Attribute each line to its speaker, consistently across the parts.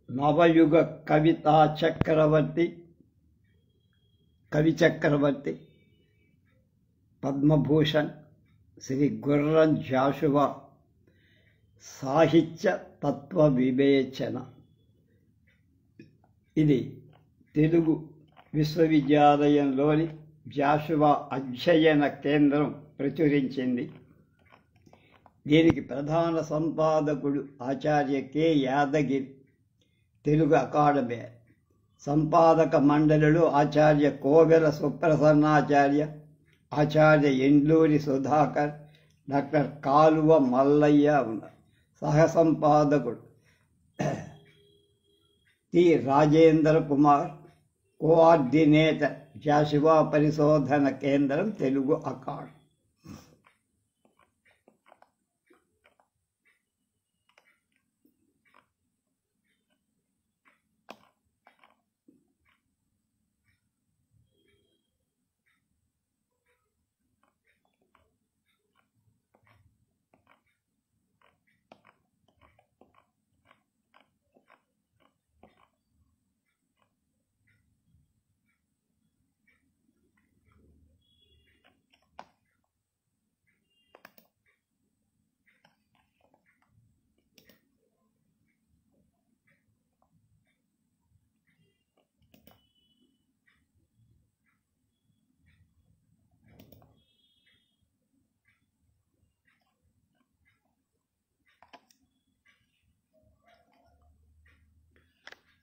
Speaker 1: నవయుగ కవి చక్రవర్తి పద్మభూషణ్ శ్రీ గుర్రం జాషువా సాహిత్య తత్వ వివేచన. ఇది తెలుగు విశ్వవిద్యాలయంలోని జాషువా అధ్యయన కేంద్రం ప్రచురించింది. దీనికి ప్రధాన సంపాదకుడు ఆచార్య కె యాదగిరి, తెలుగు అకాడమీ. సంపాదక మండలిలో ఆచార్య కోవెల సుప్రసన్నాచార్య, ఆచార్య ఎండ్లూరి సుధాకర్, డాక్టర్ కాలువ మల్లయ్య ఉన్నారు. సహసంపాదకుడు టి రాజేంద్ర కుమార్, కోఆర్డినేటర్ జాషువా పరిశోధన కేంద్రం, తెలుగు అకాడమీ.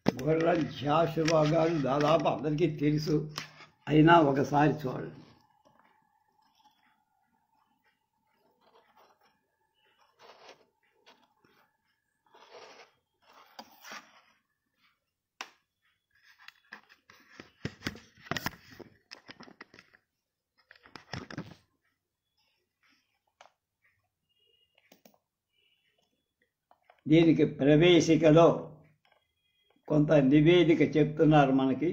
Speaker 1: గుర్రం జాషువా గారు దాదాపు అందరికీ తెలుసు, అయినా ఒకసారి చూడండి. దీనికి ప్రవేశికలో కొంత నివేదిక చెప్తున్నారు మనకి.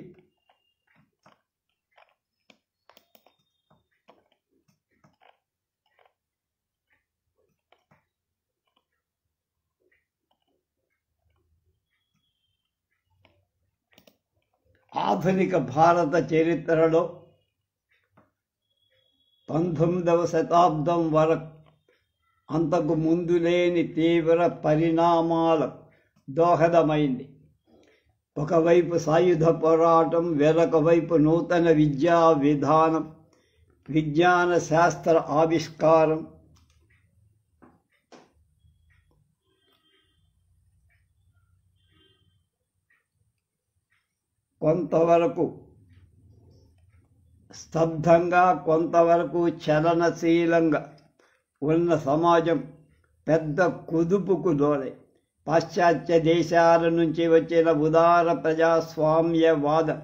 Speaker 1: ఆధునిక భారత చరిత్రలో 19వ శతాబ్దం వరకు అంతకు ముందు లేని తీవ్ర పరిణామాలకు దోహదమైంది. ఒకవైపు సాయుధ పోరాటం, వేరొక వైపు నూతన విద్యా విధానం, విజ్ఞాన శాస్త్ర ఆవిష్కారం, కొంతవరకు స్తబ్దంగా, కొంతవరకు చలనశీలంగా ఉన్న సమాజం పెద్ద కుదుపుకు లోనై పాశ్చాత్య దేశాల నుంచి వచ్చిన ఉదార ప్రజాస్వామ్యవాదం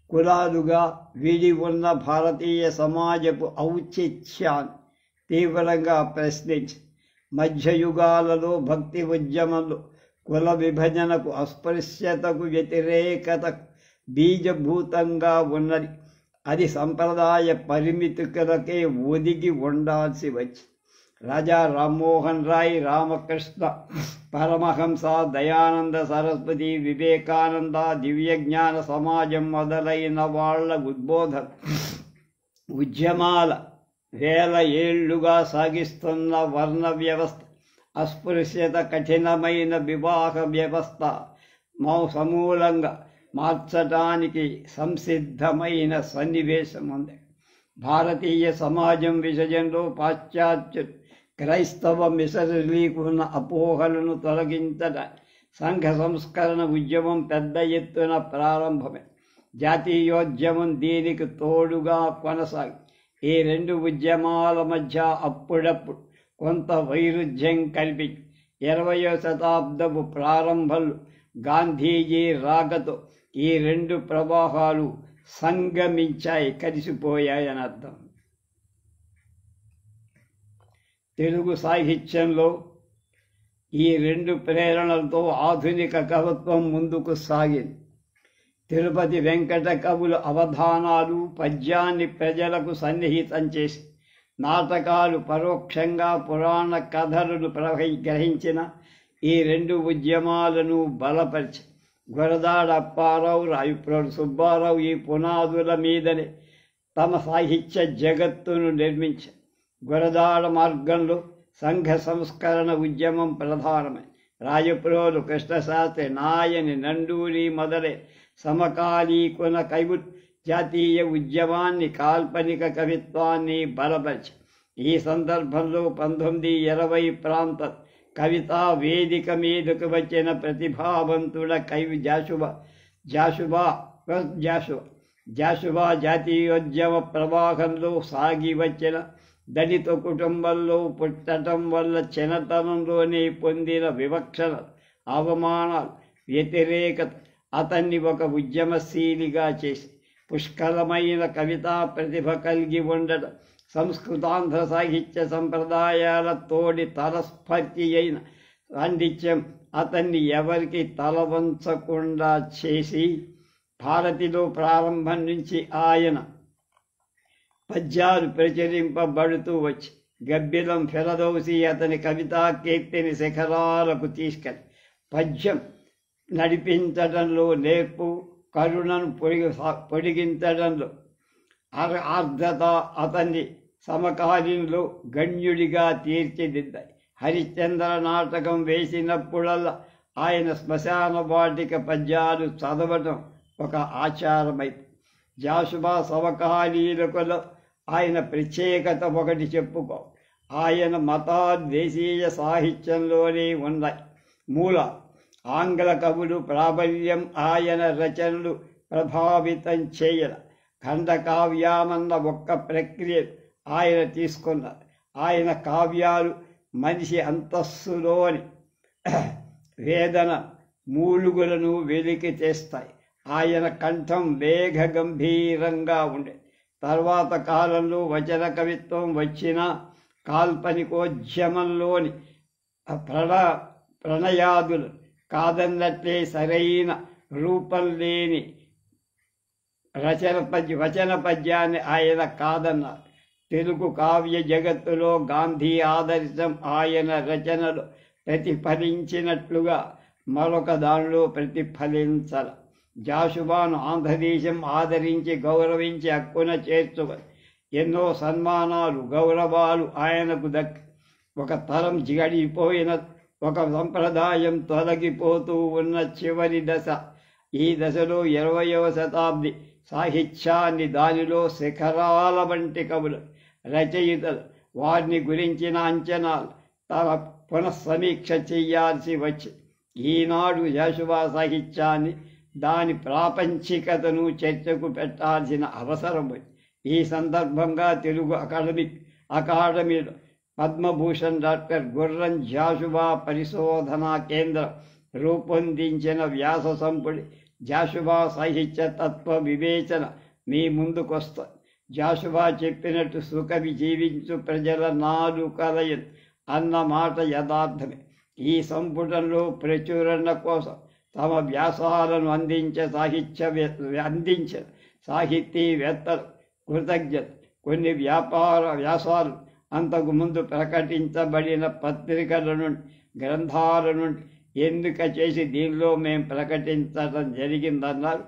Speaker 1: కులాలుగా విడి ఉన్న భారతీయ సమాజపు ఔచిత్యాన్ని తీవ్రంగా ప్రశ్నించి మధ్యయుగాలలో భక్తి ఉద్యమంలో కుల విభజనకు, అస్పృశ్యతకు వ్యతిరేకతకు బీజభూతంగా ఉన్నది. అది సంప్రదాయ పరిమితులకే ఒదిగి ఉండాల్సి వచ్చింది. రాజా రామ్మోహన్ రాయ్, రామకృష్ణ పరమహంస, దయానంద సరస్వతి, వివేకానంద, దివ్యజ్ఞాన సమాజం మొదలైన వాళ్ళ ఉద్బోధన ఉద్యమాల వేల ఏళ్లుగా సాగిస్తున్న వర్ణ వ్యవస్థ, అస్పృశ్యత, కఠినమైన వివాహ వ్యవస్థ సమూలంగా మార్చడానికి సంసిద్ధమైన సన్నివేశం ఉంది. భారతీయ సమాజం విషయంలో పాశ్చాత్య క్రైస్తవ మిషనరీలకు ఉన్న అపోహలను తొలగించడానికి సంఘ సంస్కరణ ఉద్యమం పెద్ద ఎత్తున ప్రారంభమే. జాతీయోద్యమం దీనికి తోడుగా కొనసాగి ఈ రెండు ఉద్యమాల మధ్య అప్పుడప్పుడు కొంత వైరుధ్యం కల్పించి 20వ శతాబ్దపు ప్రారంభంలో గాంధీజీ రాకతో ఈ రెండు ప్రవాహాలు సంగమించాయి, కలిసిపోయాయని అర్థం. తెలుగు సాహిత్యంలో ఈ రెండు ప్రేరణలతో ఆధునిక కవిత్వం ముందుకు సాగింది. తిరుపతి వెంకట కవుల అవధానాలు పద్యాన్ని ప్రజలకు సన్నిహితం చేసి నాటకాలు పరోక్షంగా పురాణ కథలను గ్రహించిన ఈ రెండు ఉద్యమాలను బలపరిచి గురదాడ అప్పారావు, రాయప్రోలు సుబ్బారావు ఈ పునాదుల మీదనే తమ సాహిత్య జగత్తును నిర్మించారు. గురదాడ మార్గంలో సంఘ సంస్కరణ ఉద్యమం ప్రధానమై రాయప్రోలు కృష్ణశాస్త్రి, నాయని, నండూరి మొదలై సమకాలీకుల కవులు జాతీయ ఉద్యమాన్ని, కాల్పనిక కవిత్వాన్ని బలపరిచి ఈ సందర్భంలో 1920 ప్రాంత కవితా వేదిక మీదకు వచ్చిన ప్రతిభావంతుల కవి జాషువా జాతీయోద్యమ ప్రవాహంలో సాగి వచ్చిన దళిత కుటుంబంలో పుట్టడం వల్ల చిన్నతనంలోనే పొందిన వివక్షణ, అవమానాలు, వ్యతిరేకత అతన్ని ఒక ఉద్యమశీలిగా చేసి పుష్కలమైన కవితా ప్రతిభ కలిగి ఉండడం, సంస్కృతాంధ్ర సాహిత్య సంప్రదాయాల తోడి తలస్ఫర్తి అయిన పాండిత్యం అతన్ని ఎవరికి తలవంచకుండా చేసి భారతిలో ప్రారంభం నుంచి ఆయన పద్యాలు ప్రచురింపబడుతూ వచ్చి గబ్బిలం ఫిరదౌసి అతని కవితా కీర్తిని శిఖరాలకు తీసుకెళ్ళి పద్యం నడిపించడంలో నేర్పు, కరుణను పొడిగించడంలో ఆర్ద్రత అతన్ని సమకాలీనులో గణ్యుడిగా తీర్చిదిద్దాయి. హరిశ్చంద్ర నాటకం వేసినప్పుడల్లా ఆయన శ్మశాన వాటిక పద్యాలు చదవడం ఒక ఆచారమైంది. జాషువా సమకాలీనులలో ఆయన ప్రత్యేకత ఒకటి చెప్పుకో. ఆయన దేశీయ సాహిత్యంలోనే ఉన్నాయి మూల. ఆంగ్ల కవులు ప్రాబల్యం ఆయన రచనలు ప్రభావితం చేయల. ఖండకావ్యామన్న ఒక్క ప్రక్రియ ఆయన తీసుకున్నారు. ఆయన కావ్యాలు మనిషి అంతస్సులోని వేదన మూలుగులను వెలికి తెస్తాయి. ఆయన కంఠం వేగ గంభీరంగా ఉండేది. తర్వాత కాలంలో వచన కవిత్వం వచ్చిన కాల్పనికోద్యమంలోని ప్రణయాదులు కాదన్నట్లే సరైన రూపం లేని వచన పద్యాన్ని ఆయన కాదన్నారు. తెలుగు కావ్య జగత్తులో గాంధీ ఆదర్శం ఆయన రచనలు ప్రతిఫలించినట్లుగా మరొక దానిలో ప్రతిఫలించాల. జాషువాను ఆంధ్రదేశం ఆదరించి గౌరవించి హక్కున చేర్చుకొని ఎన్నో సన్మానాలు, గౌరవాలు ఆయనకు దక్కి ఒక తరం గడిపోయిన, ఒక సంప్రదాయం తొలగిపోతూ ఉన్న చివరి దశ. ఈ దశలో 20వ శతాబ్ది సాహిత్యాన్ని, దానిలో శిఖరాల వంటి కవులు, రచయితలు, వారిని గురించిన అంచనాలు తమ పునఃసమీక్ష చేయాల్సి వచ్చి ఈనాడు జాషువా సాహిత్యాన్ని, దాని ప్రాపంచికతను చర్చకు పెట్టాల్సిన అవసరం ఉంది. ఈ సందర్భంగా తెలుగు అకాడమీలో పద్మభూషణ్ డాక్టర్ గుర్రం జాషువా పరిశోధనా కేంద్రం రూపొందించిన వ్యాస సంపుటి జాషువా సాహిత్య తత్వ వివేచన మీ ముందుకొస్తుంది. జాషువా చెప్పినట్టు సుకవి జీవించు ప్రజల నాడు కలయన్ అన్న మాట యథార్థమే. ఈ సంపుటంలో ప్రచురణ కోసం తమ వ్యాసాలను అందించిన సాహితీవేత్తలు కృతజ్ఞత. కొన్ని వ్యాసాలు అంతకుముందు ప్రకటించబడిన పత్రికల నుండి, గ్రంథాల నుండి ఎన్నిక చేసి దీనిలో మేము ప్రకటించడం జరిగిందన్నారు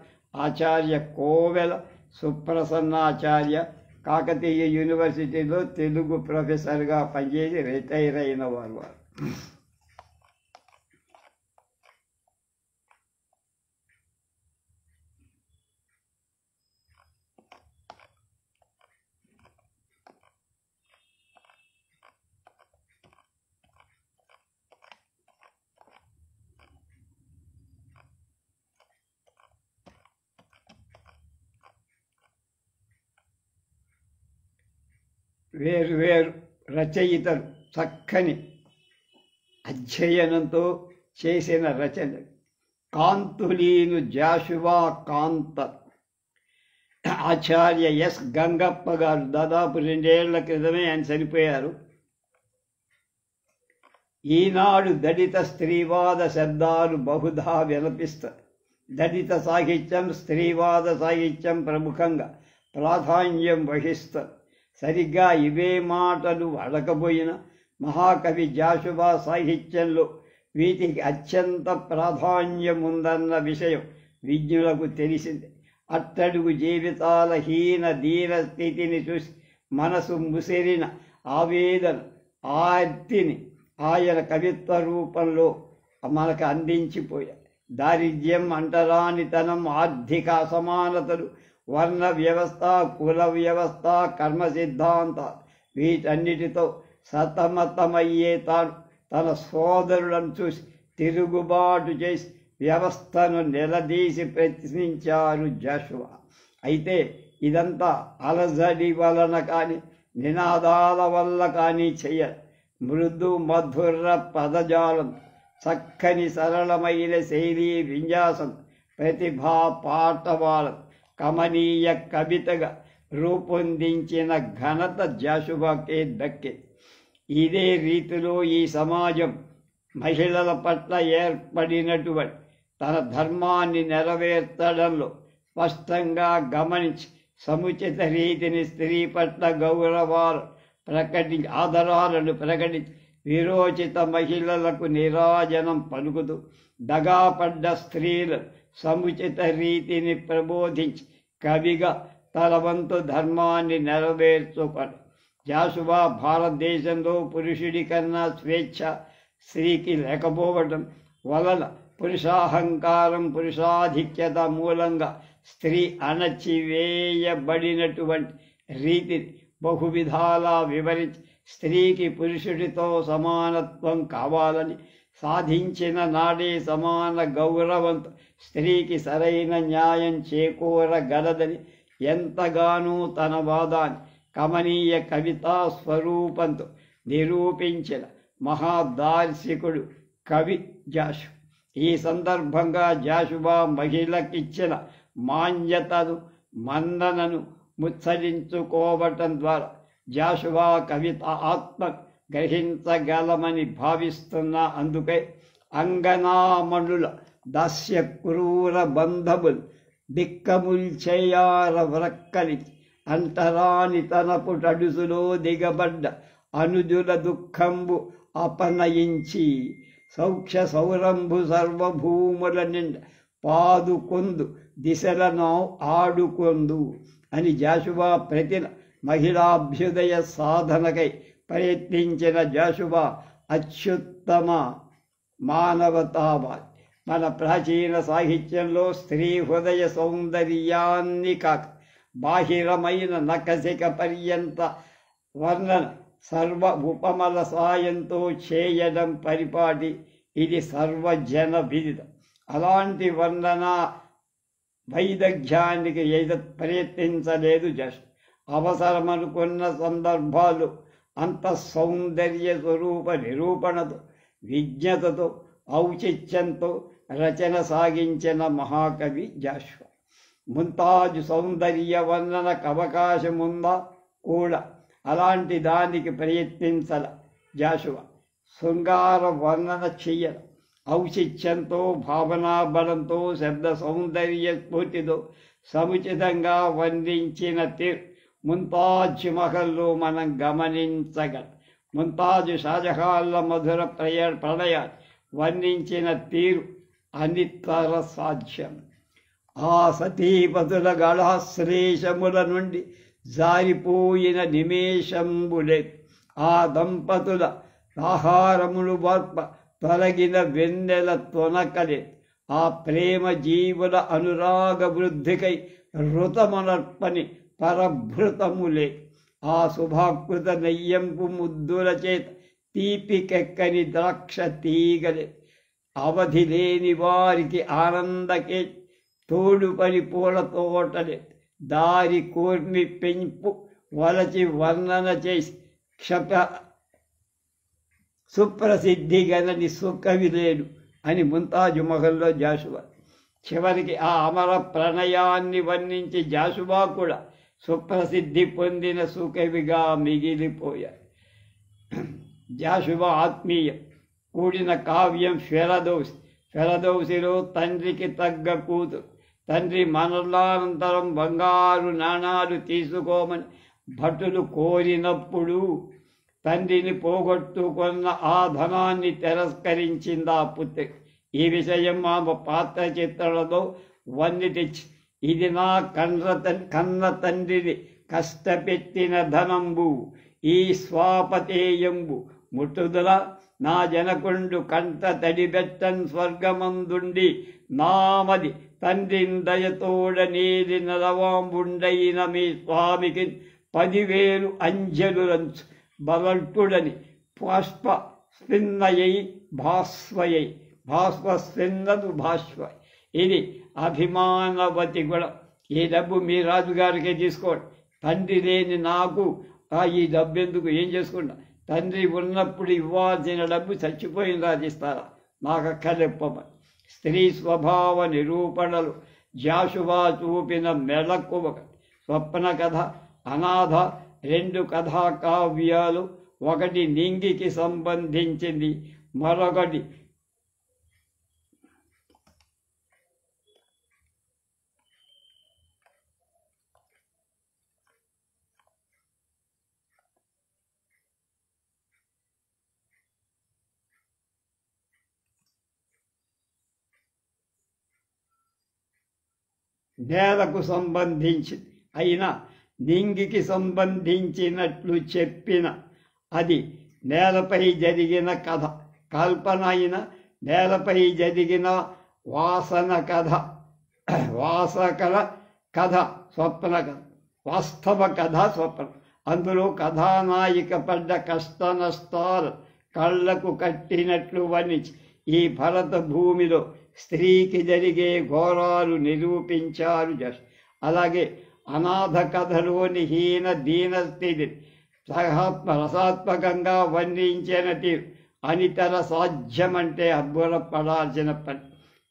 Speaker 1: ఆచార్య కోవెల సుప్రసన్నాచార్య. కాకతీయ యూనివర్సిటీలో తెలుగు ప్రొఫెసర్గా పనిచేసి రిటైర్ అయిన వారు. వేరు రచయితలు చక్కని అధ్యయనంతో చేసిన రచన. కాంతులీను జాషువా కాంత. ఆచార్య ఎస్ గంగప్ప గారు దాదాపు 2 ఏళ్ల క్రితమే ఆయన చనిపోయారు. ఈనాడు దళిత స్త్రీవాద శబ్దాలు బహుధా విలపిస్తాయి. దళిత సాహిత్యం, స్త్రీవాద సాహిత్యం ప్రముఖంగా ప్రాధాన్యం వహిస్తారు. సరిగ్గా ఇవే మాటలు అడగబోయిన మహాకవి జాషువా సాహిత్యంలో వీటికి అత్యంత ప్రాధాన్యముందన్న విషయం విజ్ఞులకు తెలిసింది. అట్టడుగు జీవితాల హీన దీన స్థితిని చూసి మనసు ముసిరిన ఆవేదన ఆర్తిని ఆయన కవిత్వ రూపంలో మనకు అందించిపోయారు. దారిద్ర్యం, అంటరానితనం, ఆర్థిక అసమానతలు, వర్ణ వ్యవస్థ, కుల వ్యవస్థ, కర్మ సిద్ధాంతాలు వీటన్నిటితో సతమతమయ్యే తాను తన సోదరులను చూసి తిరుగుబాటు చేసి వ్యవస్థను నిలదీసి ప్రశ్నించారు జాషువా. అయితే ఇదంతా అలజడి వలన కానీ నినాదాల వల్ల కానీ చెయ్యరు. మృదు మధుర పదజాలం, చక్కని సరళమైన శైలి విన్యాసం, ప్రతిభా పాటవాలం, కమనీయ కవితగా రూపొందించిన ఘనత జాషువాకే దక్కింది. ఇదే రీతిలో ఈ సమాజం మహిళల పట్ల ఏర్పడినటువంటి తన ధర్మాన్ని నెరవేర్చడంలో స్పష్టంగా గమనించి సముచిత రీతిని స్త్రీ పట్ల ఆదరాలను ప్రకటించి విరోచిత మహిళలకు నిరాజనం పలుకుతూ దగాపడ్డ స్త్రీలు సముచిత రీతిని ప్రబోధించి కవిగా తన వంతు ధర్మాన్ని నెరవేర్చుకోడు. జాషువా భారతదేశంలో పురుషుడి కన్నా స్వేచ్ఛ స్త్రీకి లేకపోవడం వలన పురుషాహంకారం, పురుషాధిక్యత మూలంగా స్త్రీ అణచివేయబడినటువంటి రీతిని బహువిధాలా వివరించి స్త్రీకి పురుషుడితో సమానత్వం కావాలని సాధించిన నాడే సమాన గౌరవంతో స్త్రీకి సరైన న్యాయం చేకూరగలదని ఎంతగానో తన వాదాన్ని కమనీయ కవితా స్వరూపంతో నిరూపించిన మహాదార్శికుడు కవి జాషు. ఈ సందర్భంగా జాషువా మహిళకిచ్చిన మాన్యతను, మన్ననను ముచ్చరించుకోవటం ద్వారా జాషువా కవిత ఆత్మ గ్రహించగలమని భావిస్తున్నా. అందుకే అంగనామణుల దాస్య క్రూర బంధములు దిక్కముల్చేయార వ్రక్కలి అంటరాని తనపు టడుసులో దిగబడ్డ అనుజుల దుఃఖంబు అపనయించి సౌఖ్య సౌరంభు సర్వభూముల నిండా పాదుకొందు దిశలను ఆడుకొందు అని జాషువా ప్రతిన మహిళాభ్యుదయ సాధనకై ప్రయత్నించిన జాషువా అత్యుత్తమ మానవతావాది. మన ప్రాచీన సాహిత్యంలో స్త్రీ హృదయ సౌందర్యాన్ని కాక బాహిరమైన నకసిక పర్యంత వర్ణన సర్వ ఉపమల సాయంతో చేయడం పరిపాటి. ఇది సర్వజన విదితం. అలాంటి వర్ణన వైదగ్ధ్యానికి ప్రయత్నించలేదు జాషు. అవసరమనుకున్న సందర్భాలు అంత సౌందర్య స్వరూప నిరూపణతో, విజ్ఞతతో, ఔచిత్యంతో రచన సాగించిన మహాకవి జాషువా. ముంతాజు సౌందర్య వర్ణనకు అవకాశముందా కూడా అలాంటి దానికి ప్రయత్నించల జాషువా. శృంగార వర్ణన చెయ్యల. ఔచిత్యంతో, భావనా బలంతో, శబ్ద సౌందర్య స్ఫూర్తితో సముచితంగా వర్ణించిన తీరు ముంతాజ్ మహల్లో మనం గమనించగలం. ముంతాజు షాజహాన్ల మధుర ప్రణయాన్ని వర్ణించిన తీరు అనితర సాధ్యం. ఆ సతీపతుల గళాశ్లేషముల నుండి జారిపోయిన నిమేషంబులే. ఆ దంపతుల ఆహారములు వర్ప తొలగిన వెన్నెల తొనకలే. ఆ ప్రేమ జీవుల అనురాగ వృద్ధికై ఋతమునర్పని పరభృతములే. ఆ శుభాకృత నెయ్యంపు ముద్దుల చేత తీపికెక్కని ద్రాక్ష తీగలే. అవధి లేని వారికి ఆనందకే తోడుపని పూల తోటలే. దారి కూర్మి పెంపు వలచి వర్ణన చేసి సుప్రసిద్ధి గలని సుకవి లేడు అని ముంతాజు మహల్లో జాషువా. చివరికి ఆ అమర ప్రణయాన్ని వర్ణించి జాషువా కూడా సుప్రసిద్ధి పొందిన సుకవిగా మిగిలిపోయారు. జాషువా ఆత్మీయం కూడిన కావ్యం ఫెరదౌసి. ఫెరదౌసిలో తండ్రికి తగ్గ కూతురు. తండ్రి మరణానంతరం బంగారు నాణాలు తీసుకోమని భటులు కోరినప్పుడు తండ్రిని పోగొట్టుకున్న ఆ ధనాన్ని తిరస్కరించింది ఆ పుత్రి. ఈ విషయం ఆమె పాత్ర చిత్రాలతో వన్ని తెచ్చి, ఇది నా కన్న తండ్రిని కష్టపెట్టిన ధనంబు, ఈ స్వాపతేయంబు ముట్టుదల నా జనకుండు కంట తడిబెట్టన్ స్వర్గమందుండి నామది తండ్రిన్ దయతోడ నీది నరవాంబుండైన మీ స్వామికి 10,000 అంజలులంచు బలట్టుడని బాష్ప స్పిన్నయై భాస్వయై భాస్వ స్పిన్నదు భాష్వ. ఇది అభిమానవతి గుణం. ఈ డబ్బు మీ రాజుగారికే తీసుకోండి. తండ్రి లేని నాకు ఈ డబ్బు ఎందుకు, ఏం చేసుకుంటా? తండ్రి ఉన్నప్పుడు ఇవ్వాల్సిన డబ్బు చచ్చిపోయిన రాజిస్తారా? నాకు అక్కర్లెప్పమని. స్త్రీ స్వభావ నిరూపణలు జాషువా చూపిన మెళకువ స్వప్న కథ, అనాథ 2 కథా కావ్యాలు. ఒకటి నింగికి సంబంధించింది, మరొకటి నేలకు సంబంధించింది. అయినా నింగికి సంబంధించినట్లు చెప్పిన అది నేలపై జరిగిన కథ. కల్పన అయిన నేలపై జరిగిన వాసన కథ, వాసకల కథ, స్వప్న కథ, వాస్తవ కథ స్వప్నం. అందులో కథానాయిక పడ్డ కష్ట నష్టాలు కళ్లకు కట్టినట్లు వర్ణించి ఈ భరత భూమిలో స్త్రీకి జరిగే ఘోరాలు నిరూపించారు జస్ట్. అలాగే అనాథ కథలోని హీన దీనస్థితిని రసాత్మకంగా వర్ణించిన తీరు అనితర సాధ్యమంటే అబ్బురపడాల్సిన పని.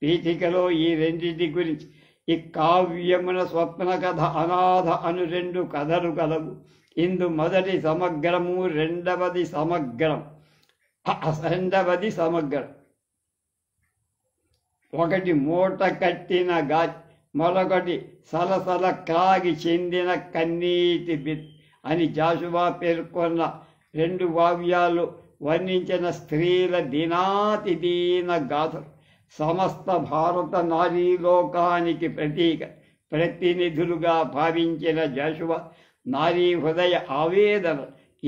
Speaker 1: పీఠికలో ఈ రెండింటి గురించి ఈ కావ్యమున స్వప్న కథ, అనాథ అను 2 కథలు కలవు. ఇందు మొదటి సమగ్రము, రెండవది సమగ్రం. ఒకటి మూట కట్టిన గాలి, మరొకటి సలసల కాగి చెందిన కన్నీటి బిత్ అని జాషువా పేర్కొన్న 2 కావ్యాలు వర్ణించిన స్త్రీల దీనాతిదీన గాథలు సమస్త భారత నారీలోకానికి ప్రతినిధులుగా భావించిన జాషువా నారీ హృదయ ఆవేదన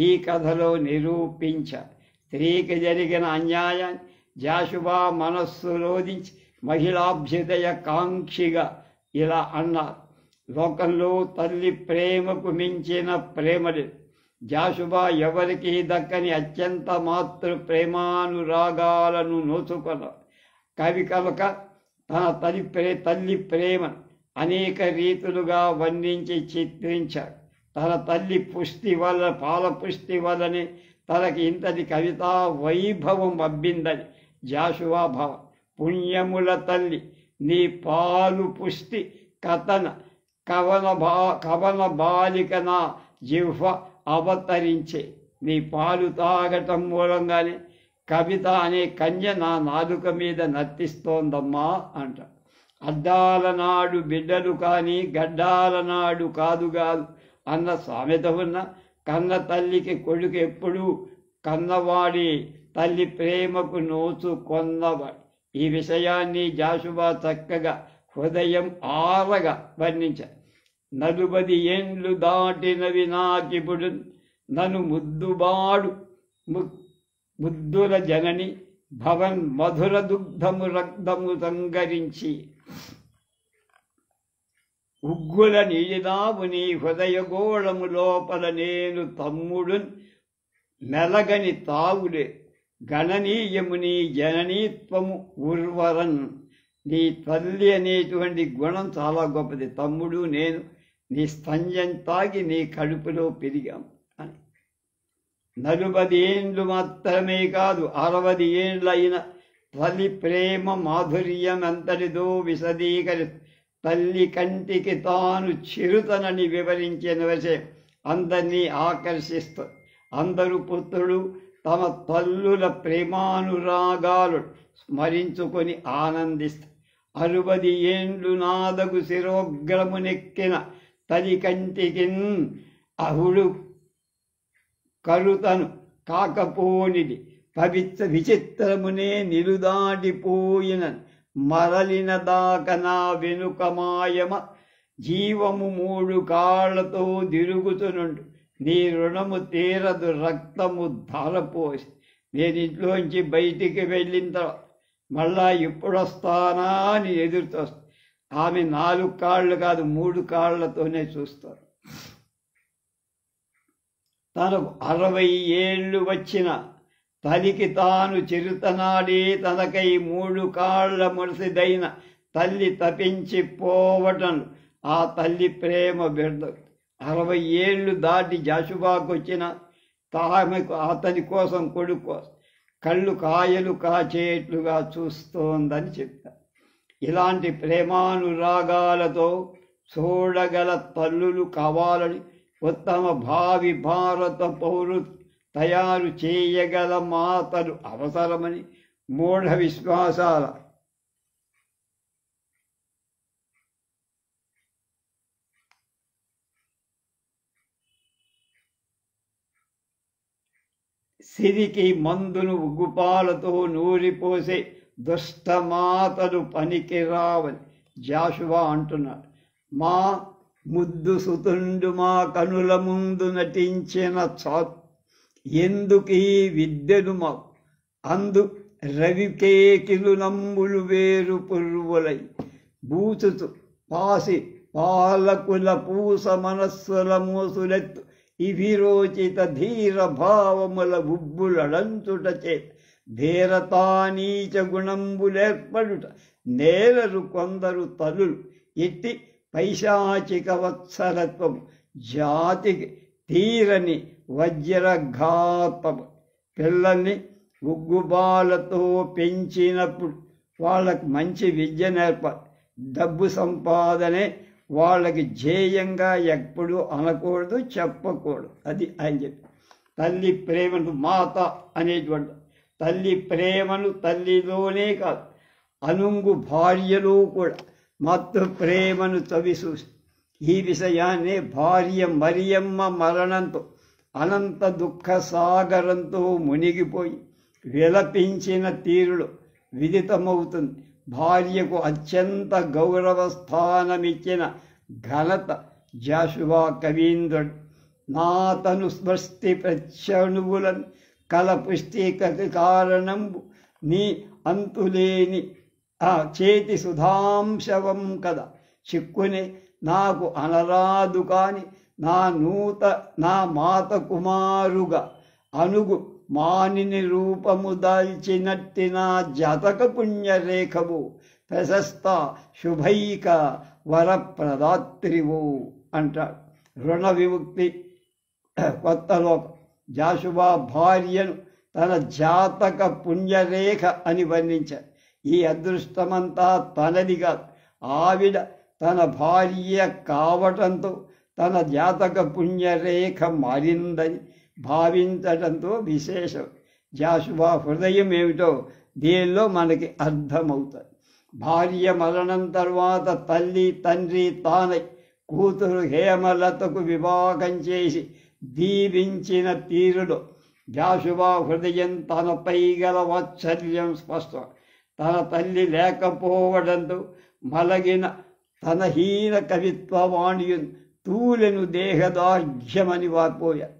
Speaker 1: ఈ కథలో నిరూపించారు. స్త్రీకి జరిగిన అన్యాయాన్ని జాషువా మనస్సు రోధించి మహిళాభ్యుదయ కాంక్షిగా ఇలా అన్నారు: లోకంలో తల్లి ప్రేమకు మించిన ప్రేమ లేదు. జాషువా ఎవరికి దక్కని అత్యంత మాతృ ప్రేమానురాగాలను నోచుకున్నారు. కవి కనుక తన తల్లి ప్రేమను అనేక రీతులుగా వర్ణించి చిత్రించాడు. తన తల్లి పాల పుష్టి వల్లనే తనకి ఇంతటి కవితా వైభవం అబ్బిందని జాషువా భావం. పుణ్యముల తల్లి నీ పాలు పుష్టి కవన బాలిక నా జిహ్వ అవతరించే. నీ పాలు తాగటం మూలంగానే కవిత అనే కన్య నా నాలుక మీద నర్తిస్తోందమ్మా అంట. అద్దాల నాడు బిడ్డలు కానీ గడ్డాల నాడు కాదు అన్న సామెత ఉన్న కన్న తల్లికి కొడుకు ఎప్పుడూ కన్నవాడి తల్లి ప్రేమకు నోచుకొన్నవాడు. ఈ విషయాన్ని జాషువా చక్కగా హృదయం ఆరగా వర్ణించారు. 40 ఏండ్లు దాటినవి నాకిప్పుడు నన్ను ముద్దుబాడు ముద్దుల జనని భవన్ మధుర దుగ్ధము రక్తము సంగరించి ఉగ్గుల నీడినావు నీ హృదయగోళము లోపల నేను తమ్ముడు మెలగని తావులే గణనీయము నీ జననీత్వము ఉర్వరన్. నీ తల్లి అనేటువంటి గుణం చాలా గొప్పది. తమ్ముడు నేను నీ స్తన్యం తాగి నీ కడుపులో పెరిగాం అని. 40 ఏండ్లు మాత్రమే కాదు, 60 ఏండ్లైన తల్లి ప్రేమ మాధుర్యం ఎంతటిదో విశదీకరి తల్లి కంటికి తాను చిరుతనని వివరించిన విషయం అందరినీ ఆకర్షిస్తుంది. అందరూ పుత్రులు తమ తల్లుల ప్రేమానురాగాలు స్మరించుకొని ఆనందిస్తారు. 60 ఏండ్లు నాదగు శిరోగ్రమునెక్కిన తల్లి కంటికి అహుడు కరుతను కాకపోనిది పవిత్ర విచిత్రమునే నిలుదాటిపోయిన మరలిన దాకనా వెనుక మాయమ జీవము 3 కాళ్లతో తిరుగుతునుండు నీ రుణము తీరదు రక్తము ధారపోసి నేను ఇంట్లోంచి బయటికి వెళ్ళిన తర్వాత మళ్ళా ఎప్పుడొస్తానా అని ఎదురుతోస్తాను. ఆమె 4 కాళ్ళు కాదు 3 కాళ్లతోనే చూస్తారు. తనకు 60 ఏళ్ళు వచ్చిన తల్లికి తాను చిరుతనాడే తనకై 3 కాళ్ల మురిసిదైన తల్లి తపించిపోవటం ఆ తల్లి ప్రేమ బిడ్డ. 60 ఏళ్ళు దాటి జాషువాకు వచ్చిన తామెకు అతని కోసం కొడుకు కోసం కళ్ళు కాయలు కాచేట్లుగా చూస్తోందని చెప్పారు. ఇలాంటి ప్రేమానురాగాలతో చూడగల తల్లులు కావాలని ఉత్తమ భావి భారత పౌరులు తయారు చేయగల మాతలు అవసరమని మూఢ విశ్వాసాల సిరికి మందును ఉగ్గుపాలతో నూరిపోసే దుష్టమాతలు పనికి రావని జాషువా అంటున్నాడు. మా ముద్దు సుతుండు మా కనుల ముందు నటించిన చాలు ఎందుకీ విద్యను మాకు అందు రవికేకిలు నమ్ములు వేరు పుర్వులై బూచుతు పాసి పాలకుల పూస మనస్సుల మోసులెత్తు ఇవిరోచిత ధీర భావముల ఉబ్బులడంచుటచే భేరతానీచ గుణంబులేర్పడుట నేలరు కొందరు తల్లులు ఎట్టి పైశాచిక వత్సరత్వము జాతికి తీరని వజ్రఘాతము. పిల్లల్ని ఉగ్గుబాలతో పెంచినప్పుడు వాళ్ళకి మంచి విద్య నేర్పాలి. డబ్బు సంపాదనే వాళ్ళకి ధ్యేయంగా ఎప్పుడు అనకూడదు, చెప్పకూడదు. అది ఆయన చెప్పి తల్లి ప్రేమను మాత అనేటువంటి తల్లి ప్రేమను తల్లిలోనే కాదు అనుంగు భార్యలో కూడా మాతృ ప్రేమను చవిచూసి ఈ విషయాన్నే భార్య మరియమ్మ మరణంతో అనంత దుఃఖ సాగరంతో మునిగిపోయి విలపించిన తీరులో విదితమవుతుంది. భార్యకు అత్యంత గౌరవ స్థానమిచ్చిన ఘనత జాషువా కవీంద్రుడు. నాతను స్మృష్టి ప్రత్యణువులను కల పుష్టికతి కారణంబు నీ అంతులేని ఆ చేతి సుధాంశవం కదా చిక్కునే నాకు అనరాదు కాని నా మాత కుమారుగా అనుగు మానిని రూపము దాల్చినట్టి నా జాతక పుణ్యరేఖవు ప్రశస్త శుభైక వరప్రదాత్రివు అంటాడు. రుణ విముక్తి కొత్త లోకం జాషువా భార్యను తన జాతక పుణ్యరేఖ అని వర్ణించారు. ఈ అదృష్టమంతా తనది కాదు, ఆవిడ తన భార్య కావటంతో తన జాతక పుణ్యరేఖ మారిందని భావించడంతో విశేషం. జాషువా హృదయం ఏమిటో దీనిలో మనకి అర్థమవుతుంది. భార్య మరణం తర్వాత తల్లి తండ్రి తానై కూతురు హేమలతకు వివాహం చేసి దీవించిన తీరులో జాషువా హృదయం తనపై గల వాత్సల్యం స్పష్టం. తన తల్లి లేకపోవడంతో మలగిన తన హీన కవిత్వవాణియును తూలెను దేహదార్ఘ్యమని వాపోయారు.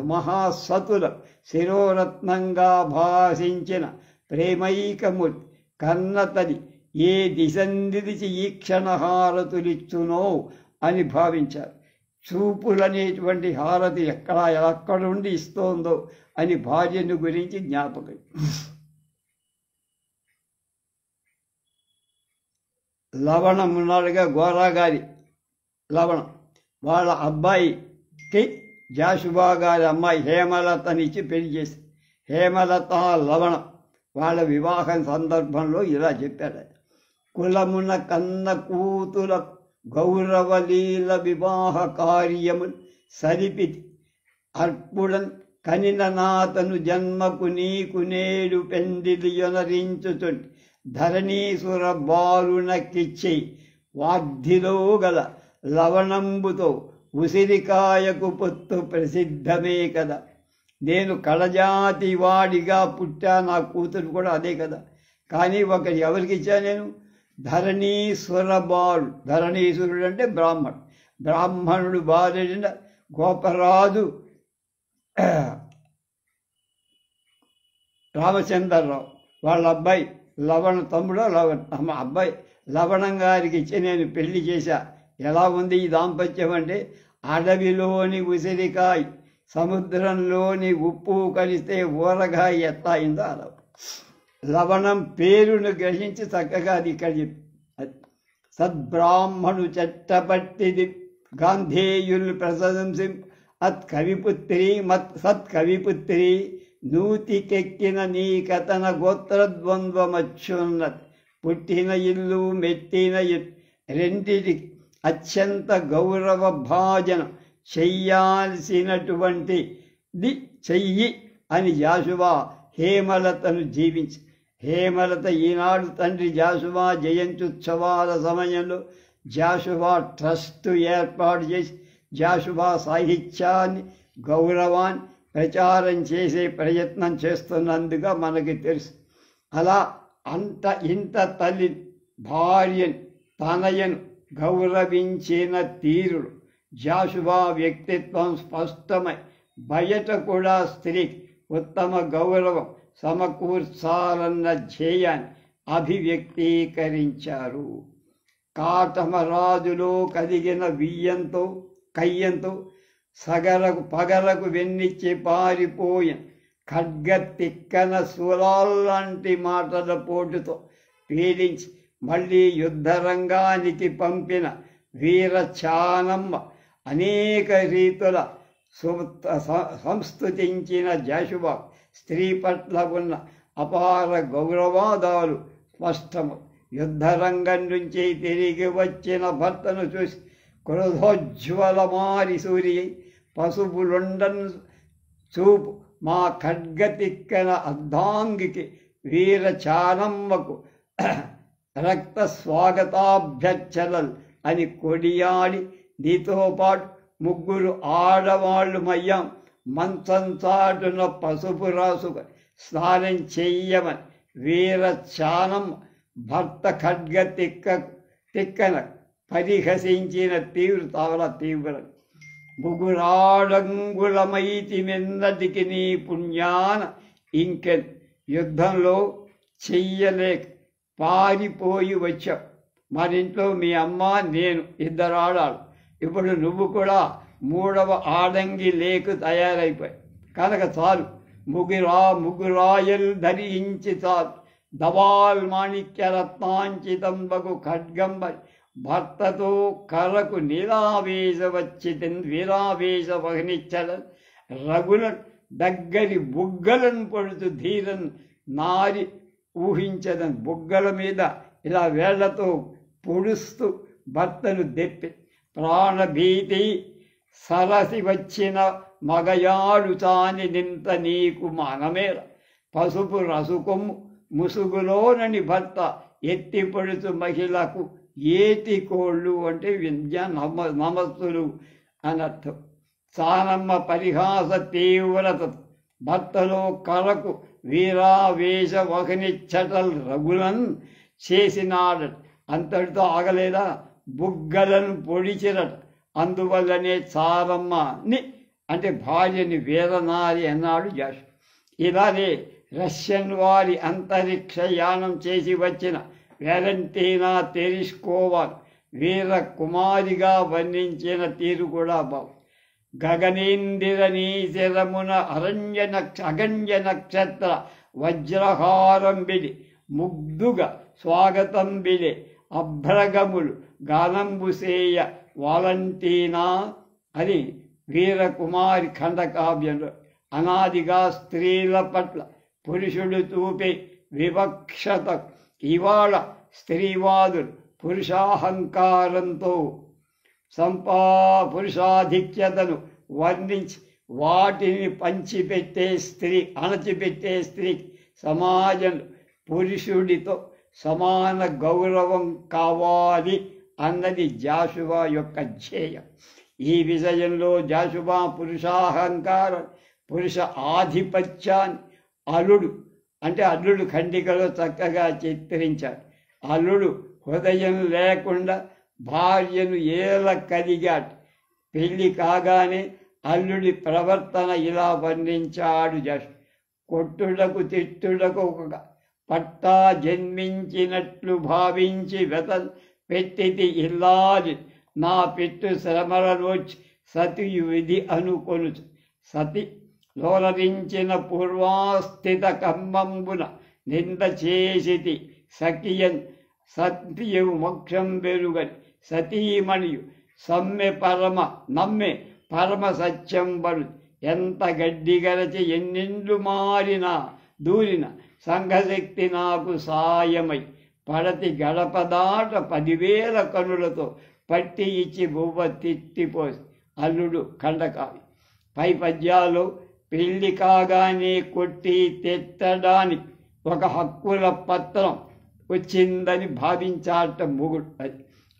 Speaker 1: మహాసతుల శిరోరత్నంగా భాషించిన ప్రేమైకమూర్తి కన్నతది ఏ దిశందిరిచి ఈ క్షణహారతులిచ్చునో అని భావించారు. చూపులనేటువంటి హారతి ఎక్కడుండి ఇస్తోందో అని భార్యను గురించి జ్ఞాపకం. లవణం ఉన్నాడుగా గోరాగారి లవణం, వాళ్ళ అబ్బాయికి జాషువా గారి అమ్మాయి హేమలతనిచ్చి పెళ్లి చేసి హేమలత లవణం వాళ్ళ వివాహం సందర్భంలో ఇలా చెప్పాడు. కులమున కన్న కూతుల గౌరవలీల వివాహ కార్యములు సరిపితి అర్పుడన్ కనిన నాతను జన్మకు నీకు నేడు పెండిలియొనరించుచుండి ధరణీసుర బాలునకిచ్చి వాగ్ధిలో గల లవణంబుతో ఉసిరికాయకు పొత్తు ప్రసిద్ధమే కదా. నేను కళజాతి వాడిగా పుట్టా, నా కూతురు కూడా అదే కదా. కానీ ఎవరికి ఇచ్చా నేను? ధరణీశ్వర బాలు. ధరణీశ్వరుడు అంటే బ్రాహ్మణుడు భార్య గోపరాజు రామచంద్రరావు వాళ్ళ అబ్బాయి తమ్ముడో అబ్బాయి లవణం గారికి ఇచ్చి నేను పెళ్లి చేశా. ఎలా ఉంది ఈ దాంపత్యం అంటే, అడవిలోని ఉసిరికాయ సముద్రంలోని ఉప్పు కలిస్తే ఊరగాయ ఎట్లా అయిందో అలా. లవణం పేరును గ్రహించి చక్కగా అది ఇక్కడ సద్బ్రాహ్మణు చట్టపట్టిది గాంధేయులు ప్రశంసి సత్కవిపుత్రి నూతికెక్కిన నీ కథన గోత్రద్వంద్వమచ్చున్నది. పుట్టిన ఇల్లు మెట్టిన ఇల్లు రెండిటి అత్యంత గౌరవ భాజన చెయ్యాల్సినటువంటిది చెయ్యి అని జాషువా హేమలతను జీవించి. హేమలత ఈనాడు తండ్రి జాషువా జయంత్యుత్సవాల సమయంలో జాషువా ట్రస్ట్ ఏర్పాటు చేసి జాషువా సాహిత్యాన్ని గౌరవాన్ని ప్రచారం చేసే ప్రయత్నం చేస్తున్నందుగా మనకి తెలుసు. అలా ఇంత తల్లి భార్యను తనయను గౌరవించిన తీరుడు జాషువా వ్యక్తిత్వం స్పష్టమై బయట కూడా స్త్రీకి ఉత్తమ గౌరవం సమకూర్చాలన్న ధ్యేయాన్ని అభివ్యక్తీకరించారు. కాటమరాజులో కదిగిన కయ్యంతో పగలకు వెన్నిచ్చి పారిపోయిన ఖడ్గ తిక్కన శూలాల్లాంటి మాటల పోటుతో పీడించి మళ్ళీ యుద్ధరంగానికి పంపిన వీర చానమ్మ అనేక రీతుల సంస్తుతించిన జాషువా స్త్రీ పట్ల ఉన్న అపార గౌరవాదాలు స్పష్టము. యుద్ధరంగం నుంచి తిరిగి వచ్చిన భర్తను చూసి క్రోధోజ్వలమారి సూర్య పసుపులుండన్ చూపు మా ఖడ్గతిక్కన అర్ధాంగికి వీర చానమ్మకు రక్త స్వాగతాభ్యర్చనలు అని కొడియాడి, నీతో పాటు 3 ఆడవాళ్ళు మయ్యాం, మంచం చాటున పసుపు రాసుకు స్నానం చెయ్యమని వీర చానమ్మ భర్త ఖడ్గ తిక్కన పరిహసించిన తీవ్రం. 3 అడుగులమైతి మెన్నటికి నీ పుణ్యాన ఇంకెన్ యుద్ధంలో చెయ్యలేక పారిపోయి వచ్చావు. మరింట్లో మీ అమ్మ నేను 2 ఆడాలు. ఇప్పుడు నువ్వు కూడా 3వ ఆడంగి లేకు తయారైపోయి కనుక చాలు. ముగురాయలు ధరించి చాలు. దవాల్ మాణిక్య రత్నాంచితంబగు ఖడ్గంబరి భర్తతో కరకు వీరావేశ వహనిచ్చల రఘుల దగ్గరి బుగ్గలను పొడుతూ ధీరన్ నారి ఊహించదని బుగ్గల మీద ఇలా వేళ్లతో పొడుస్తూ భర్తను దెప్పి ప్రాణభీతి సరసి వచ్చిన మగయాడు చాని నింత నీకు మానమేర. పసుపు రసుకొమ్ము ముసుగులోనని భర్త ఎత్తి పొడుతు మహిళకు ఏటి కోళ్ళు అంటే విద్య నమస్సులు అనర్థం. చానమ్మ పరిహాస తీవ్రత భర్తలో కరకు వీరావేశ వహనిచ్చటల్ రఘులను చేసినాడట. అంతటితో ఆగలేదా, బుగ్గలను పొడిచిరట. అందువల్లనే చారమ్మని అంటే భార్యని వీరనారి అన్నాడు జాషు. ఇలానే రష్యన్ వారి అంతరిక్ష యానం చేసి వచ్చిన వ్యాలంటీనా తెరిస్కోవా వీర కుమారిగా వర్ణించిన తీరు కూడా బాగు. గగనేందిర నీశరమున అగంజ నక్షత్ర వజ్రహారం బిడి ముగ్ధుగా స్వాగతం బిడే అభ్రగములు గానంబుసేయ వాలంటీనా అని వీరకుమారి ఖండకావ్యంలో అనాదిగా స్త్రీల పట్ల పురుషుడు చూపే వివక్షత ఇవాళ స్త్రీవాదులు పురుషాహంకారంతో పురుషాధిక్యతను వర్ణించి వాటిని అణచిపెట్టే స్త్రీ సమాజంలో పురుషుడితో సమాన గౌరవం కావాలి అన్నది జాషువా యొక్క ధ్యేయం. ఈ విషయంలో జాషువా పురుషాహంకారం, పురుష ఆధిపత్యాన్ని అల్లుడు ఖండికలో చక్కగా చిత్రించాడు. అల్లుడు హృదయం లేకుండా భార్యను ఏల కలిగాడు. పెళ్లి కాగానే అల్లుడి ప్రవర్తన ఇలా వర్ణించాడు జాషువా. కొట్టుడకు తిట్టుడకు ఒక పట్టా జన్మించినట్లు భావించి పెట్టితి ఇల్లాలి, నా పెట్టు శ్రమలలోచి సతియు విధి అనుకొను. సతి లోలరించిన పూర్వాస్థిత కమ్మంబున నింద చేసితి సఖియన్ సత్యు మోక్షం వెరుగని సతీమణియు నమ్మె పరమ సత్యం బలు. ఎంత గడ్డి గరచి ఎన్నిండ్లు మారినా దూరిన సంఘశక్తి నాకు సాయమై పడతి గడప దాట 10,000 కనులతో పట్టి ఇచ్చి బువ్వ తిట్టిపోసి. అల్లుడు ఖండకావ్యం. పై పద్యాలు పెళ్లి కాగానే కొట్టి తెట్టడానికి ఒక హక్కుల పత్రం వచ్చిందని భావించాట మొగుడు.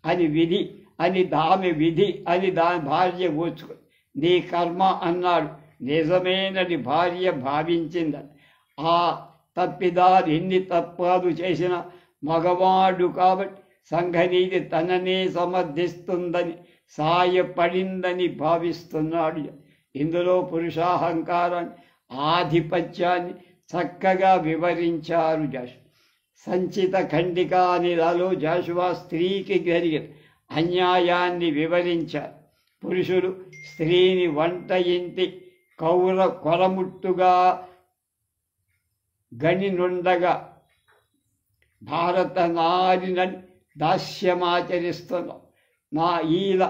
Speaker 1: అది విధి అని ఆమె విధి అని దాని భార్య ఓచుకొని నీ కర్మ అన్నాడు. నిజమేనని భార్య భావించిందని. ఆ తప్పిదారు ఎన్ని తప్పాలు చేసిన మగవాడు కాబట్టి సంఘనీతి తననే సమర్థిస్తుందని సాయపడిందని భావిస్తున్నాడు. ఇందులో పురుషాహంకారాన్ని, ఆధిపత్యాన్ని చక్కగా వివరించారు జాషువా. సంచిత ఖండికా నిలలో జాషువా స్త్రీకి జరిగిన అన్యాయాన్ని వివరించారు. పురుషుడు స్త్రీని వంట ఇంటి కొరముట్టుగా గనినుండగా భారత నారినని దాస్యమాచరిస్తున్నాం. నా ఈల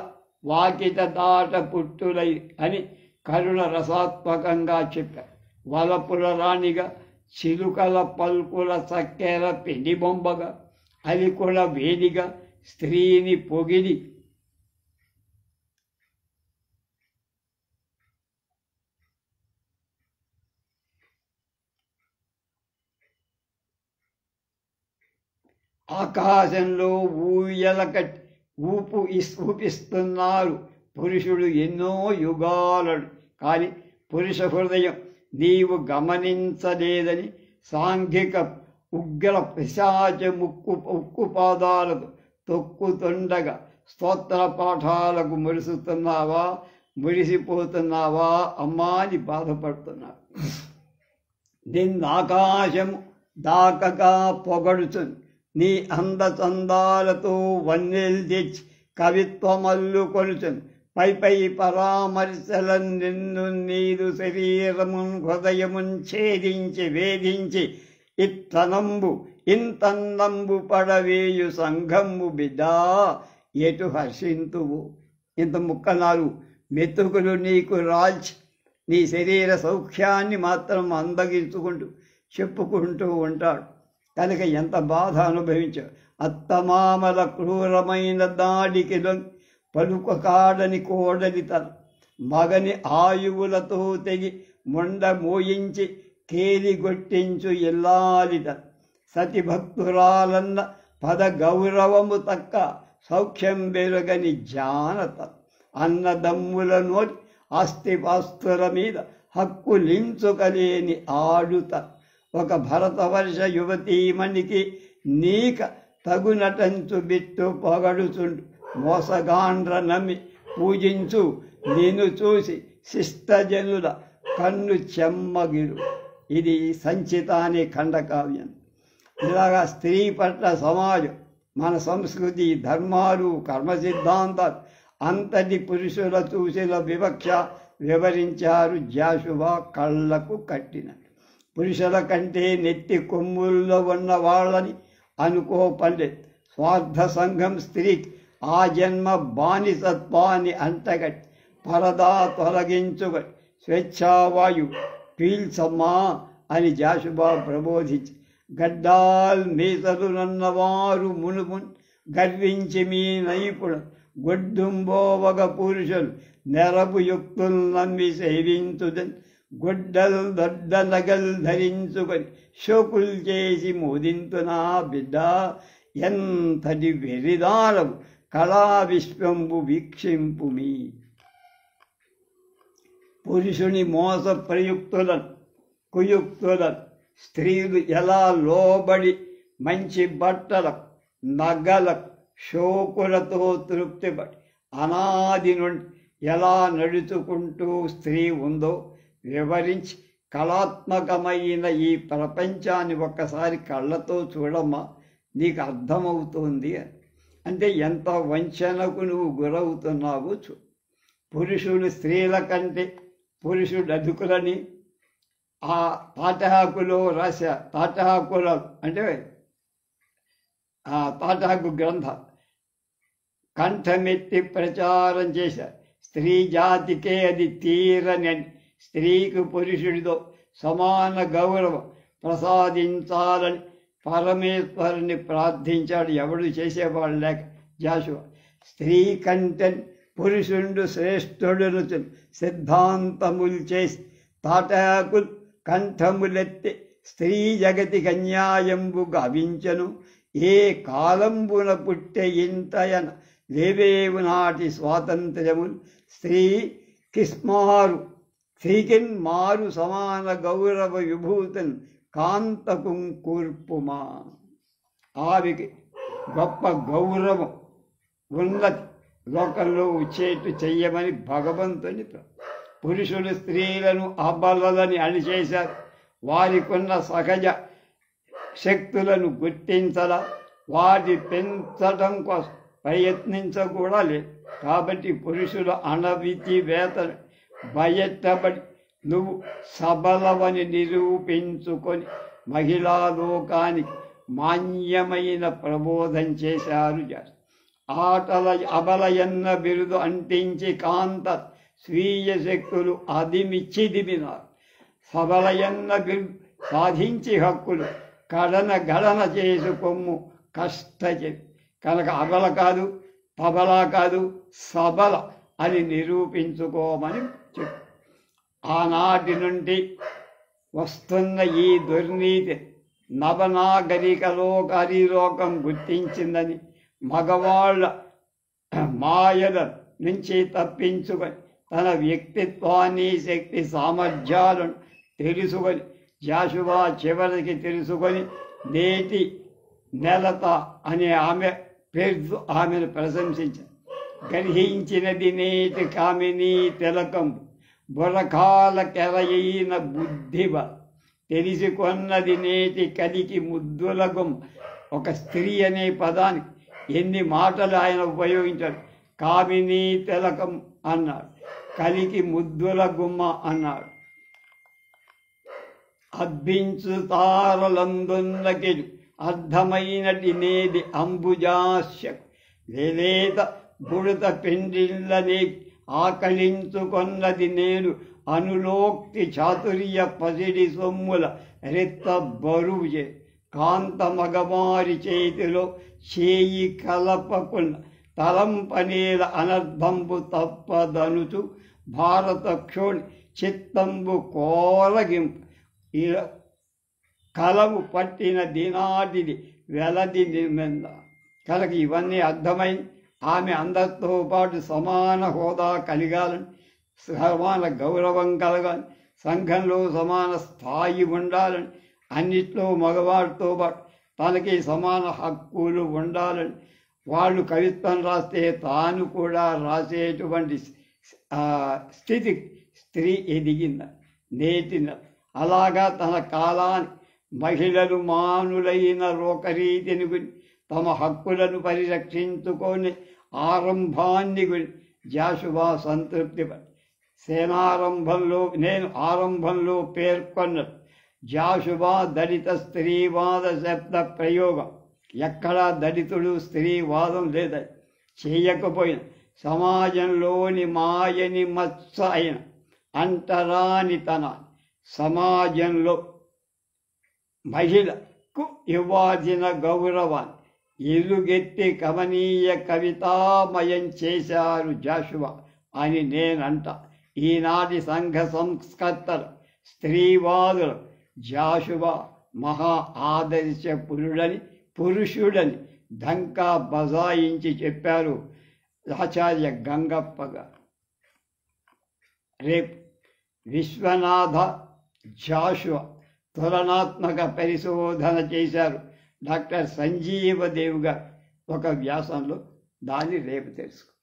Speaker 1: వాకిట దాట పుట్టులై అని కరుణ రసాత్మకంగా చెప్పారు. వలపుల రాణిగా, చిలుకల పల్కుల చక్కెర పెళ్లి బొమ్మగా, అలికుల వేడిగా స్త్రీని పొగిడి ఆకాశంలో ఊయల కట్టి ఊపిస్తున్నారు పురుషుడు ఎన్నో యుగాలడు. కానీ పురుష హృదయం నీవు గమనించలేదని సాంఘిక ఉగ్ర పిశాచ ఉక్కు పాదాలకు తొక్కుతుండగా స్తోత్ర పాఠాలకు మురిసిపోతున్నావా అమ్మా అని బాధపడుతున్నావు. నిన్నాకాశము దాకగా పొగడుతుంది, నీ అందచందాలతో వన్నెలు తెచ్చి కవిత్వమల్లు కొలుచును. పై పరామర్శలను నిన్ను నీదు శరీరమున్ హృదయమున్ ఛేదించి వేధించి ఇంతన్నంబు పడవేయు సంఘంబు బిడ్డా ఎటు హర్షింతువు. ఇంత ముక్కనాలు మెతుకులు నీకు రాల్చి నీ శరీర సౌఖ్యాన్ని మాత్రం అందగించుకుంటూ చెప్పుకుంటూ ఉంటాడు. కనుక ఎంత బాధ అనుభవించావు. అత్తమామల క్రూరమైన దాడికి పలుక కాడని కోడలి తన మగని ఆయువులతో తెగి మొండ మోయించి కేలిగొట్టించు ఇల్లాలిత. సతి భక్తురాలన్న పద గౌరవము తక్క సౌఖ్యం వెలుగని జానత. అన్నదమ్ముల నోటి ఆస్తిపాస్తుల మీద హక్కులించుకలేని ఆడుత. ఒక భరతవర్ష యువతీమణికి నీక తగునటంచు బిట్టు పొగడుచుండు. మోసగాండ్ర నమ్మి పూజించు నిన్ను చూసి శిష్టజనుల కన్ను చెమ్మగిరు. ఇది సంచిత అనే ఖండకావ్యం. ఇలాగా స్త్రీ పట్ల సమాజం, మన సంస్కృతి, ధర్మాలు, కర్మ సిద్ధాంతాలు అంతటి పురుషుల చూసిన వివక్ష వివరించారు జాషువా కళ్ళకు కట్టినట్టు. పురుషుల కంటే నెత్తి కొమ్ముల్లో ఉన్న వాళ్ళని అనుకోపలేదు. స్వార్థ సంఘం స్త్రీకి ఆ జన్మ బానిసత్వాన్ని అంటగట్టి పరదా తొలగించుకొని స్వేచ్ఛావాయు పీల్చమ్మా అని జాషువా ప్రబోధించి, గడ్డాల్ మీసలు నన్నవారు మునుమున్ గర్వించి మీ నైపుణం గొడ్డుంబోవగ పురుషులు నెరపు యుక్తులు నమ్మి సేవించుదని గొడ్డలు దొడ్డ నగలు ధరించుకొని శోకులు చేసి మోదింతునా బిడ్డ. ఎంతటి వెరిదారవు కళా విశ్వంబు వీక్షింపు మీ. పురుషుని మోస ప్రయుక్తులను కుయుక్తులను స్త్రీలు ఎలా లోబడి మంచి బట్టలకు నగలకు షోకులతో తృప్తిపడి అనాది నుండి ఎలా నడుచుకుంటూ స్త్రీ ఉందో వివరించి కళాత్మకమైన ఈ ప్రపంచాన్ని ఒక్కసారి కళ్ళతో చూడమ్మా, నీకు అర్థమవుతుంది అని. అంటే ఎంత వంచనకు నువ్వు గురవుతున్నావు చూ. పురుషులు స్త్రీల కంటే పురుషుడు అధికులని ఆ తాటహాకులో రాశా. తాటహాకుల అంటే ఆ తాటహాకు గ్రంథాలు కంఠమెత్తి ప్రచారం చేశారు. స్త్రీ జాతికే అది తీరని, స్త్రీకి పురుషుడితో సమాన గౌరవం ప్రసాదించాలని పరమేశ్వరుని ప్రార్థించాడు. ఎవడు చేసేవాడు లేక జాషువా. స్త్రీ కంటే పురుషుడు శ్రేష్ఠుడును సిద్ధాంతములు చేసి తాటాకులు కంఠములెత్తి స్త్రీ జగతికి అన్యాయంబు గావించను. ఏ కాలంబున పుట్టె ఇంతయన లేవేవు నాటి స్వాతంత్ర్యములు. స్త్రీకిన్ మారు సమాన గౌరవ విభూతిని కాంతకుం కూర్పుమా. ఆవికి గొప్ప గౌరవం ఉన్నది లోకంలో వచ్చేట్టు చెయ్యమని భగవంతుని. పురుషులు స్త్రీలను అబలలని అణిచేశారు. వారికున్న సహజ శక్తులను గుర్తించలా, వాటి పెంచడం కోసం ప్రయత్నించకూడా లేదు. కాబట్టి పురుషుల అణవితివేతను బయటపడి నువ్వు సబలవని నిరూపించుకొని మహిళా లోకానికి మాన్యమైన ప్రబోధం చేశారు. ఆటల అబలయన్న బిరుదు అంటించి కాంత స్వీయ శక్తులు అదిమిచ్చిదిమినారు. సబలయన్న బిరుదు సాధించి హక్కులు గడన చేసుకొమ్ము కష్టచె. కనుక అబల కాదు, పబల కాదు, సబల అని నిరూపించుకోమని చెప్పు. ఆనాటి వస్తున్న ఈ దుర్నీతి నవనాగరికలోకం గుర్తించిందని, మగవాళ్ళ మాయల నుంచి తప్పించుకొని తన వ్యక్తిత్వాన్ని శక్తి సామర్థ్యాలను తెలుసుకొని జాషువా చివరికి తెలుసుకొని నేటి నెలత అనే ఆమె పేరు ఆమెను ప్రశంసించారు. గర్హించినది నేటి కామిని తిలకం బురకాల కెరయైన బుద్ధివ తెలిసికొన్నది నేటి కలికి ముద్దులగం. ఒక స్త్రీ అనే పదానికి ఎన్ని మాటలు ఆయన ఉపయోగించాడు. కామిని తిలకం అన్నాడు, కలికి ముద్దుల గుమ్మ అన్నాడు. అద్భించు తారలందున్నకెడు అర్థమైనటి నేది అంబుజాస్య లేలేత బుడత పెండిళ్ళనే ఆకలించుకొన్నది నేను అనులోక్తి చాతుర్య పసిడి సొమ్ముల రెత్త బరువుచే కాంత మగమారి చేతిలో చేయి కలపకున్న తలంపనేల అనర్థంబు తప్పదనుచు భారత క్షోణి చిత్తంబు కోరగింపు కలము పట్టిన దినాటిది వెలది నిర్మంద. కనుక ఇవన్నీ అర్థమైంది. ఆమె అందరితో పాటు సమాన హోదా కలిగాలని, సమాన గౌరవం కలగాలని, సంఘంలో సమాన స్థాయి ఉండాలని, అన్నిట్లో మగవాడితో పాటు తనకి సమాన హక్కులు ఉండాలని, వాళ్ళు కవిత్వం రాస్తే తాను కూడా రాసేటువంటి స్థితి స్త్రీ ఎదిగింద నేటిన. అలాగా తన కాలాన్ని మహిళలు మానులైన లోకరీతిని గురించి తమ హక్కులను పరిరక్షించుకొని ఆరంభాన్ని గురించి జాషువా సంతృప్తి పడి నేను ఆరంభంలో పేర్కొన్నట్టు జాషువా దళిత స్త్రీవాద శబ్ద ప్రయోగం ఎక్కడా దళితుడు స్త్రీవాదం లేదని చేయకపోయిన సమాజంలోని మాయని మత్స అయిన అంటరానితన సమాజంలో మహిళకు ఇవ్వాల్సిన గౌరవాన్ని ఎలుగెత్తి కమనీయ కవితామయం చేశారు జాషువా అని నేనంట. ఈనాటి సంఘ సంస్కర్తలు స్త్రీవాదులు జాషువా మహా ఆదర్శ పురుషుడని ఢంకా బజాయించి చెప్పారు ఆచార్య గంగప్ప గారు. రేపు విశ్వనాథ జాషువా తులనాత్మక పరిశోధన చేశారు. డాక్టర్ సంజీవ దేవ్ గారు ఒక వ్యాసంలో. దాన్ని రేపు తెలుసుకుందాం.